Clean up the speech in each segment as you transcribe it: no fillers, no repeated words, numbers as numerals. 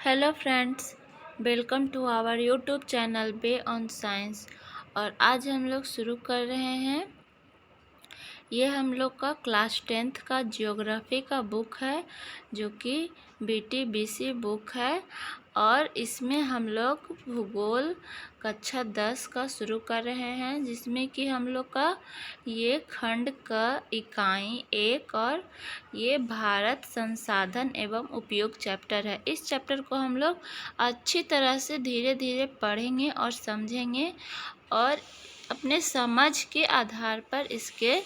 Hello friends, welcome to our YouTube channel bay on science. और आज हम लोग शुरू कर रहे हैं। ये हम लोग का क्लास 10th का ज्योग्राफी का बुक है, जो कि BTBC बुक है। और इसमें हम लोग भूगोल कक्षा 10 का शुरू कर रहे हैं, जिसमें कि हम लोग का ये खंड का इकाई 1 और ये भारत संसाधन एवं उपयोग चैप्टर है। इस चैप्टर को हम लोग अच्छी तरह से धीरे धीरे पढ़ेंगे और समझेंगे और अपने समझ के आधार पर इसके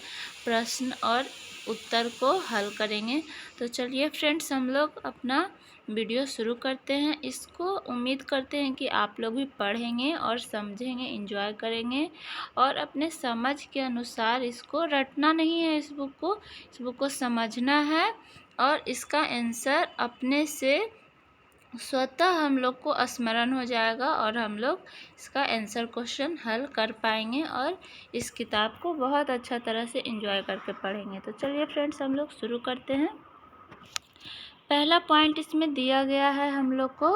प्रश्न और उत्तर को हल करेंगे। तो चलिए फ्रेंड्स, हम लोग अपना वीडियो शुरू करते हैं। इसको उम्मीद करते हैं कि आप लोग भी पढ़ेंगे और समझेंगे, एंजॉय करेंगे और अपने समझ के अनुसार इसको रटना नहीं है। इस बुक को समझना है और इसका आंसर अपने से स्वतः हम लोग को स्मरण हो जाएगा और हम लोग इसका आंसर क्वेश्चन हल कर पाएंगे और इस किताब को बहुत अच्छा तरह से एंजॉय करके पढ़ेंगे। तो चलिए फ्रेंड्स, हम लोग शुरू करते हैं। पहला पॉइंट इसमें दिया गया है हम लोग को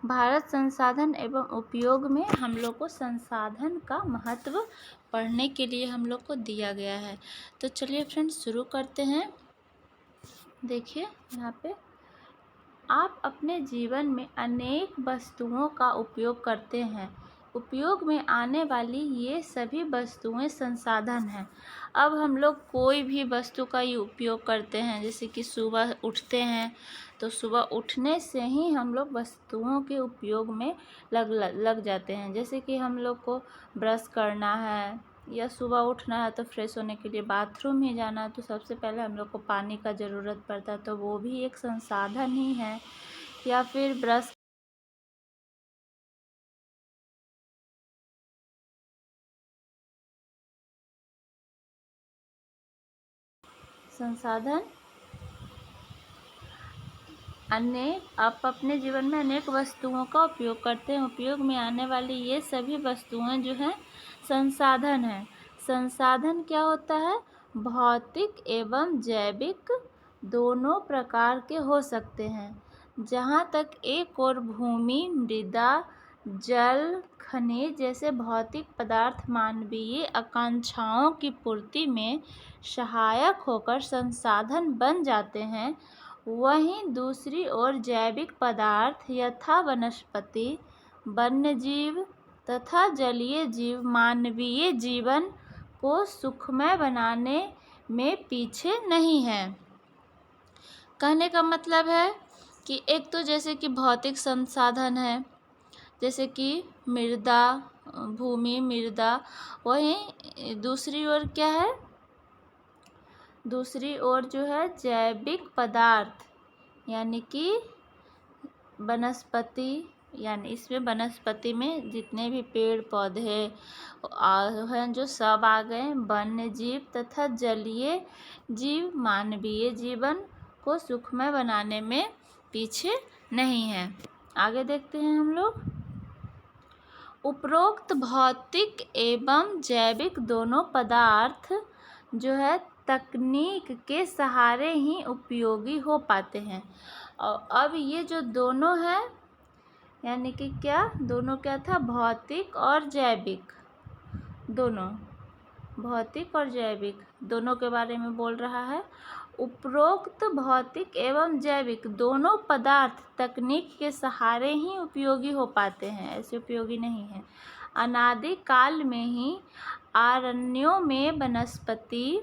भारत संसाधन एवं उपयोग में हम लोग को संसाधन का महत्व पढ़ने के लिए हम लोग को दिया गया है। तो चलिए फ्रेंड्स, शुरू करते हैं। देखिए यहाँ पे, आप अपने जीवन में अनेक वस्तुओं का उपयोग करते हैं। उपयोग में आने वाली ये सभी वस्तुएं संसाधन हैं। अब हम लोग कोई भी वस्तु का ही उपयोग करते हैं, जैसे कि सुबह उठते हैं तो सुबह उठने से ही हम लोग वस्तुओं के उपयोग में लग जाते हैं। जैसे कि हम लोग को ब्रश करना है या सुबह उठना है तो फ्रेश होने के लिए बाथरूम ही जाना है, तो सबसे पहले हम लोग को पानी का ज़रूरत पड़ता है, तो वो भी एक संसाधन ही है। या फिर ब्रश संसाधन आप अपने जीवन में अनेक वस्तुओं का उपयोग करते हैं। उपयोग में आने वाली ये सभी वस्तुएं जो हैं संसाधन हैं। संसाधन क्या होता है? भौतिक एवं जैविक दोनों प्रकार के हो सकते हैं। जहाँ तक एक और भूमि, मृदा, जल, खनिज जैसे भौतिक पदार्थ मानवीय आकांक्षाओं की पूर्ति में सहायक होकर संसाधन बन जाते हैं, वहीं दूसरी ओर जैविक पदार्थ यथा वनस्पति, वन्यजीव तथा जलीय जीव मानवीय जीवन को सुखमय बनाने में पीछे नहीं हैं। कहने का मतलब है कि एक तो जैसे कि भौतिक संसाधन है, जैसे कि मृदा, भूमि, मृदा, वहीं दूसरी ओर क्या है? दूसरी ओर जो है जैविक पदार्थ, यानी कि वनस्पति, यानी इसमें वनस्पति में जितने भी पेड़ पौधे हैं जो सब आ गए, वन्य जीव तथा जलीय जीव मानवीय जीवन को सुखमय बनाने में पीछे नहीं है। आगे देखते हैं हम लोग। उपरोक्त भौतिक एवं जैविक दोनों पदार्थ जो है तकनीक के सहारे ही उपयोगी हो पाते हैं। और अब ये जो दोनों है, यानी कि क्या दोनों, क्या था? भौतिक और जैविक दोनों, भौतिक और जैविक दोनों के बारे में बोल रहा है। उपरोक्त भौतिक एवं जैविक दोनों पदार्थ तकनीक के सहारे ही उपयोगी हो पाते हैं, ऐसे उपयोगी नहीं है। अनादि काल में ही अरण्यों में वनस्पति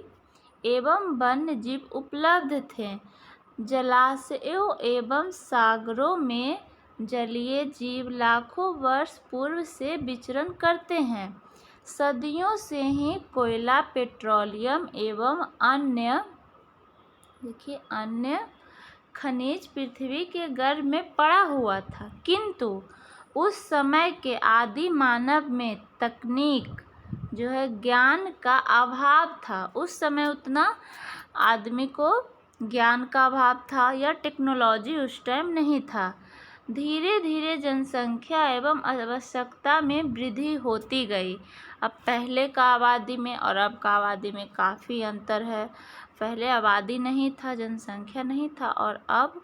एवं वन्य जीव उपलब्ध थे। जलाशयों एवं सागरों में जलीय जीव लाखों वर्ष पूर्व से विचरण करते हैं। सदियों से ही कोयला, पेट्रोलियम एवं अन्य खनिज पृथ्वी के गर्भ में पड़ा हुआ था, किंतु उस समय के आदि मानव में तकनीक जो है, ज्ञान का अभाव था। उस समय उतना आदमी को ज्ञान का अभाव था या टेक्नोलॉजी उस टाइम नहीं था। धीरे धीरे जनसंख्या एवं आवश्यकता में वृद्धि होती गई। अब पहले का आबादी में और अब का आबादी में काफ़ी अंतर है। पहले आबादी नहीं था, जनसंख्या नहीं था, और अब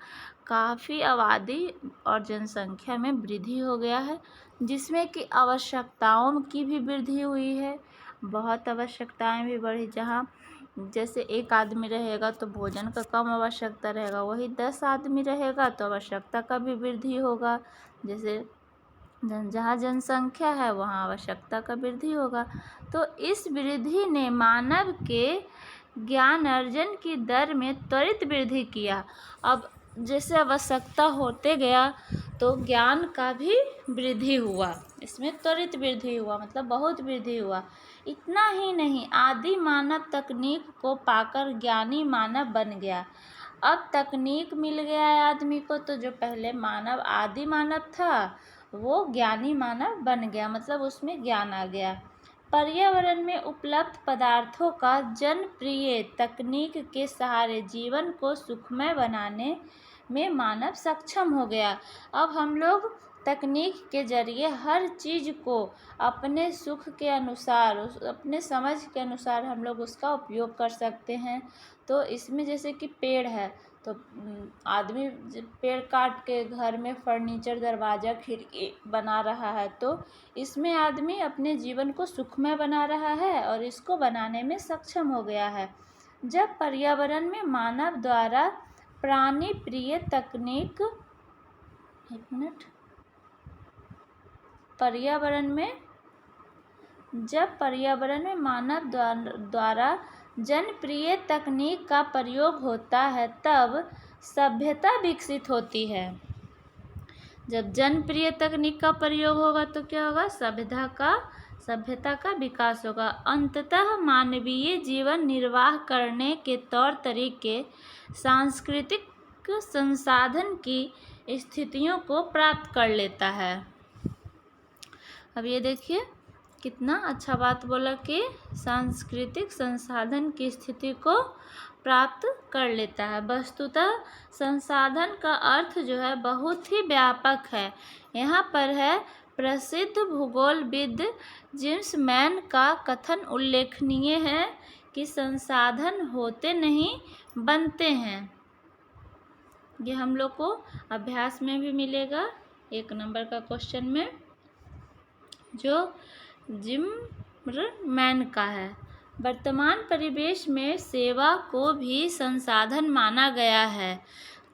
काफ़ी आबादी और जनसंख्या में वृद्धि हो गया है, जिसमें कि आवश्यकताओं की भी वृद्धि हुई है। बहुत आवश्यकताएं भी बढ़ी, जहाँ जैसे एक आदमी रहेगा तो भोजन का कम आवश्यकता रहेगा, वही 10 आदमी रहेगा तो आवश्यकता का भी वृद्धि होगा। जैसे जहाँ जनसंख्या है वहाँ आवश्यकता का वृद्धि होगा। तो इस वृद्धि ने मानव के ज्ञान अर्जन की दर में त्वरित वृद्धि किया। अब जैसे आवश्यकता होते गया तो ज्ञान का भी वृद्धि हुआ, इसमें त्वरित वृद्धि हुआ, मतलब बहुत वृद्धि हुआ। इतना ही नहीं, आदि मानव तकनीक को पाकर ज्ञानी मानव बन गया। अब तकनीक मिल गया है आदमी को, तो जो पहले मानव आदि मानव था वो ज्ञानी मानव बन गया, मतलब उसमें ज्ञान आ गया। पर्यावरण में उपलब्ध पदार्थों का जनप्रिय तकनीक के सहारे जीवन को सुखमय बनाने में मानव सक्षम हो गया। अब हम लोग तकनीक के जरिए हर चीज़ को अपने सुख के अनुसार, अपने समझ के अनुसार हम लोग उसका उपयोग कर सकते हैं। तो इसमें जैसे कि पेड़ है, तो आदमी पेड़ काट के घर में फर्नीचर, दरवाज़ा, खिड़की बना रहा है, तो इसमें आदमी अपने जीवन को सुखमय बना रहा है और इसको बनाने में सक्षम हो गया है। जब पर्यावरण में मानव द्वारा प्राणी प्रिय तकनीक जब पर्यावरण में मानव द्वारा जनप्रिय तकनीक का प्रयोग होता है तब सभ्यता विकसित होती है। जब जनप्रिय तकनीक का प्रयोग होगा तो क्या होगा? सभ्यता का विकास होगा। अंततः मानवीय जीवन निर्वाह करने के तौर तरीके सांस्कृतिक संसाधन की स्थितियों को प्राप्त कर लेता है। अब ये देखिए कितना अच्छा बात बोला कि सांस्कृतिक संसाधन की स्थिति को प्राप्त कर लेता है। वस्तुतः संसाधन का अर्थ जो है बहुत ही व्यापक है। यहाँ पर है प्रसिद्ध भूगोलविद जेम्स मैन का कथन उल्लेखनीय है कि संसाधन होते नहीं बनते हैं। ये हम लोग को अभ्यास में भी मिलेगा 1 नंबर का क्वेश्चन में, जो जिमरमैन का है। वर्तमान परिवेश में सेवा को भी संसाधन माना गया है।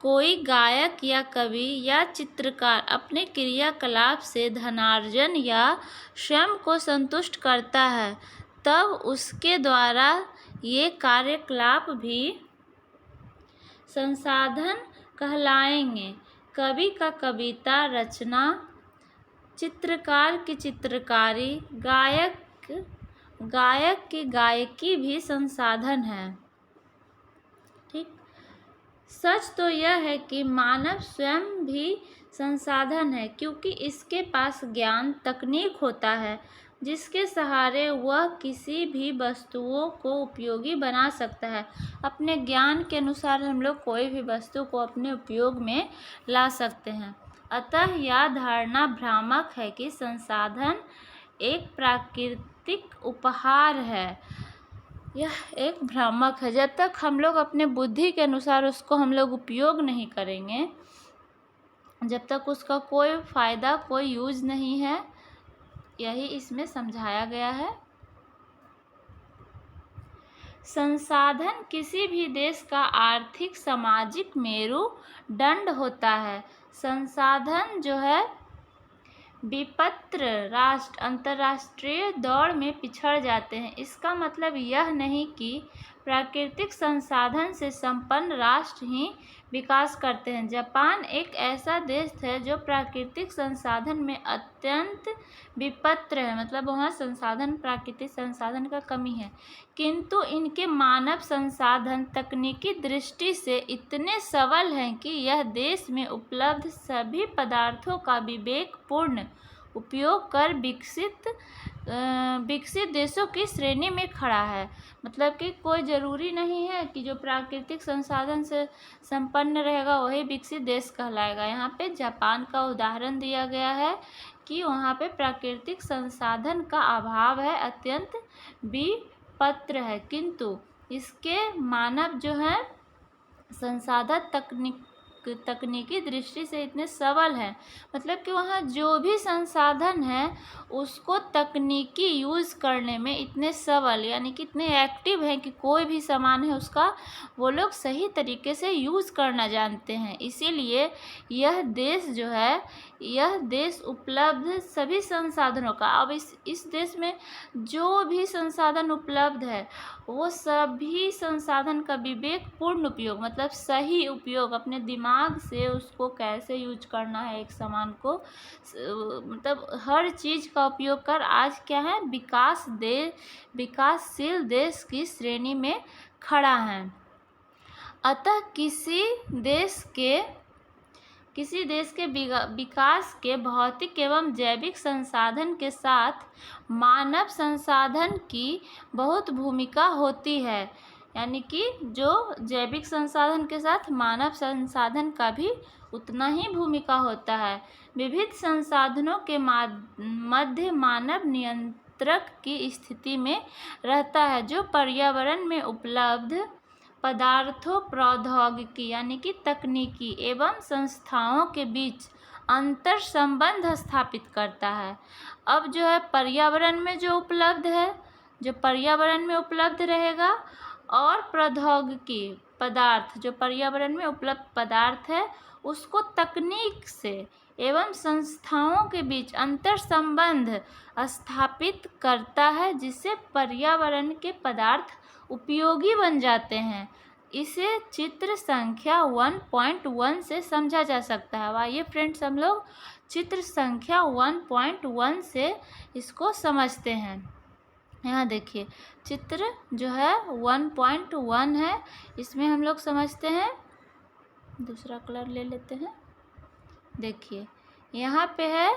कोई गायक या कवि या चित्रकार अपने क्रियाकलाप से धनार्जन या स्वयं को संतुष्ट करता है, तब उसके द्वारा ये कार्यकलाप भी संसाधन कहलाएंगे। कवि का कविता रचना, चित्रकार की चित्रकारी, गायक की गायकी भी संसाधन है। ठीक, सच तो यह है कि मानव स्वयं भी संसाधन है, क्योंकि इसके पास ज्ञान तकनीक होता है जिसके सहारे वह किसी भी वस्तुओं को उपयोगी बना सकता है। अपने ज्ञान के अनुसार हम लोग कोई भी वस्तु को अपने उपयोग में ला सकते हैं। अतः यह धारणा भ्रामक है कि संसाधन एक प्राकृतिक उपहार है। यह एक भ्रामक है। जब तक हम लोग अपने बुद्धि के अनुसार उसको हम लोग उपयोग नहीं करेंगे, जब तक उसका कोई फ़ायदा, कोई यूज नहीं है, यही इसमें समझाया गया है। संसाधन किसी भी देश का आर्थिक सामाजिक मेरुदंड होता है। संसाधन जो है विपत्र राष्ट्र अंतर्राष्ट्रीय दौड़ में पिछड़ जाते हैं। इसका मतलब यह नहीं कि प्राकृतिक संसाधन से संपन्न राष्ट्र ही विकास करते हैं। जापान एक ऐसा देश है जो प्राकृतिक संसाधन में अत्यंत विपत्र है, मतलब वहाँ प्राकृतिक संसाधन का कमी है, किंतु इनके मानव संसाधन तकनीकी दृष्टि से इतने सबल हैं कि यह देश में उपलब्ध सभी पदार्थों का विवेकपूर्ण उपयोग कर विकसित देशों की श्रेणी में खड़ा है। मतलब कि कोई ज़रूरी नहीं है कि जो प्राकृतिक संसाधन से संपन्न रहेगा वही विकसित देश कहलाएगा। यहाँ पे जापान का उदाहरण दिया गया है कि वहाँ पे प्राकृतिक संसाधन का अभाव है, अत्यंत विपत्र है, किंतु इसके मानव जो है संसाधन तकनीकी दृष्टि से इतने सबल हैं, मतलब कि वहाँ जो भी संसाधन है उसको तकनीकी यूज़ करने में इतने सबल, यानी कि इतने एक्टिव हैं कि कोई भी सामान है उसका वो लोग सही तरीके से यूज़ करना जानते हैं। इसीलिए यह देश जो है, यह देश उपलब्ध सभी संसाधनों का, अब इस देश में जो भी संसाधन उपलब्ध है वो सभी संसाधन का विवेकपूर्ण उपयोग, मतलब सही उपयोग, अपने दिमाग से उसको कैसे यूज करना है एक सामान को, मतलब हर चीज़ का उपयोग कर आज क्या है, विकासशील देश की श्रेणी में खड़ा है। अतः किसी देश के विकास के भौतिक एवं जैविक संसाधन के साथ मानव संसाधन की बहुत भूमिका होती है, यानी कि जो जैविक संसाधन के साथ मानव संसाधन का भी उतना ही भूमिका होता है। विविध संसाधनों के मध्य मानव नियंत्रक की स्थिति में रहता है, जो पर्यावरण में उपलब्ध पदार्थों, प्रौद्योगिकी यानी कि तकनीकी एवं संस्थाओं के बीच अंतर संबंध स्थापित करता है। अब जो है पर्यावरण में जो उपलब्ध है, जो पर्यावरण में उपलब्ध रहेगा, और प्रौद्योगिकी पदार्थ, जो पर्यावरण में उपलब्ध पदार्थ है उसको तकनीक से एवं संस्थाओं के बीच अंतर संबंध स्थापित करता है, जिससे पर्यावरण के पदार्थ उपयोगी बन जाते हैं। इसे चित्र संख्या 1.1 से समझा जा सकता है। आइए फ्रेंड्स, हम लोग चित्र संख्या 1.1 से इसको समझते हैं। यहाँ देखिए, चित्र जो है 1.1 है, इसमें हम लोग समझते हैं। दूसरा कलर ले लेते हैं। देखिए यहाँ पे है,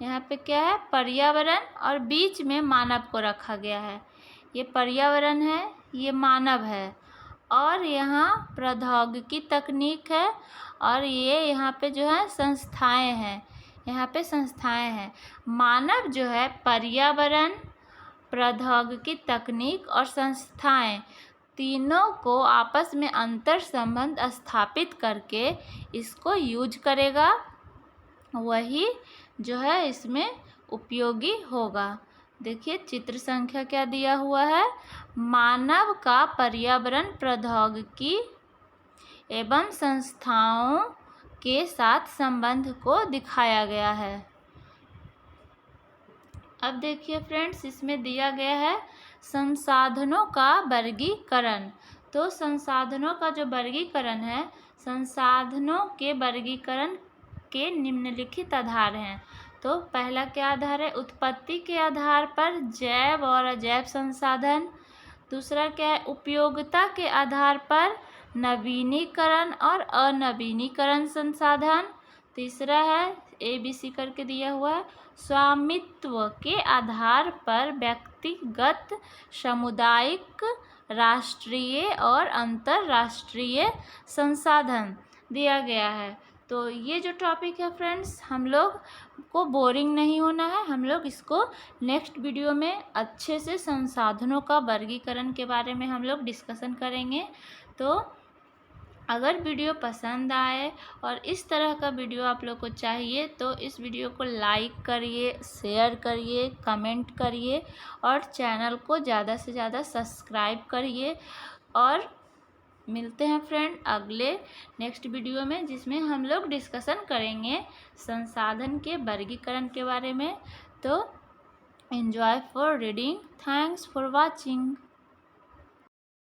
यहाँ पे क्या है, पर्यावरण, और बीच में मानव को रखा गया है। ये पर्यावरण है, ये मानव है, और यहाँ प्रौद्योगिकी तकनीक है, और ये यहाँ पे जो है संस्थाएं हैं, यहाँ पे संस्थाएं हैं। मानव जो है पर्यावरण, प्रौद्योगिकी तकनीक और संस्थाएं तीनों को आपस में अंतर संबंध स्थापित करके इसको यूज करेगा, वही जो है इसमें उपयोगी होगा। देखिए चित्र संख्या क्या दिया हुआ है, मानव का पर्यावरण, प्रौद्योगिकी एवं संस्थाओं के साथ संबंध को दिखाया गया है। अब देखिए फ्रेंड्स, इसमें दिया गया है संसाधनों का वर्गीकरण। तो संसाधनों का जो वर्गीकरण है, संसाधनों के वर्गीकरण के निम्नलिखित आधार हैं। तो पहला क्या आधार है, उत्पत्ति के आधार पर जैव और अजैव संसाधन। दूसरा क्या है, उपयोगिता के आधार पर नवीनीकरण और अनवीनीकरण संसाधन। तीसरा है ABC करके दिया हुआ है, स्वामित्व के आधार पर व्यक्तिगत, सामुदायिक, राष्ट्रीय और अंतर्राष्ट्रीय संसाधन दिया गया है। तो ये जो टॉपिक है फ्रेंड्स, हम लोग को बोरिंग नहीं होना है, हम लोग इसको नेक्स्ट वीडियो में अच्छे से संसाधनों का वर्गीकरण के बारे में हम लोग डिस्कशन करेंगे। तो अगर वीडियो पसंद आए और इस तरह का वीडियो आप लोग को चाहिए तो इस वीडियो को लाइक करिए, शेयर करिए, कमेंट करिए, और चैनल को ज़्यादा से ज़्यादा सब्सक्राइब करिए। और मिलते हैं फ्रेंड अगले नेक्स्ट वीडियो में, जिसमें हम लोग डिस्कशन करेंगे संसाधन के वर्गीकरण के बारे में। तो enjoy for reading, thanks for watching.